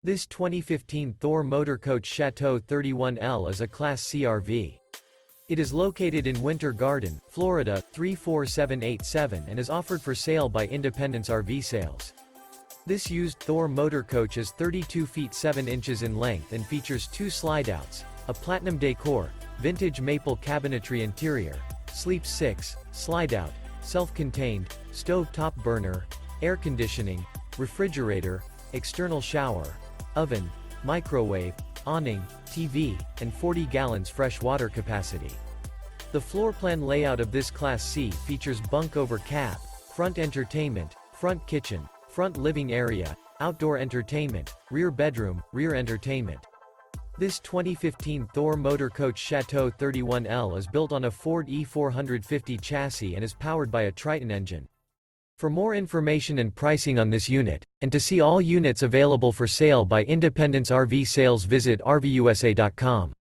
This 2015 Thor Motor Coach Chateau 31L is a Class C RV. It is located in Winter Garden, Florida, 34787 and is offered for sale by Independence RV Sales. This used Thor Motor Coach is 32 feet 7 inches in length and features 2 slideouts, a Platinum Decor, vintage Maple Cabinetry interior, sleeps 6, slideout, self-contained, stove-top burner, air conditioning, refrigerator, external shower, oven, microwave, awning, TV, and 40 gallons fresh water capacity. The floor plan layout of this Class C features bunk over cab, front entertainment, front kitchen, front living area, outdoor entertainment, rear bedroom, rear entertainment. This 2015 Thor Motor Coach Chateau 31L is built on a Ford E450 chassis and is powered by a Triton engine. For more information and pricing on this unit, and to see all units available for sale by Independence RV Sales, visit RVUSA.com.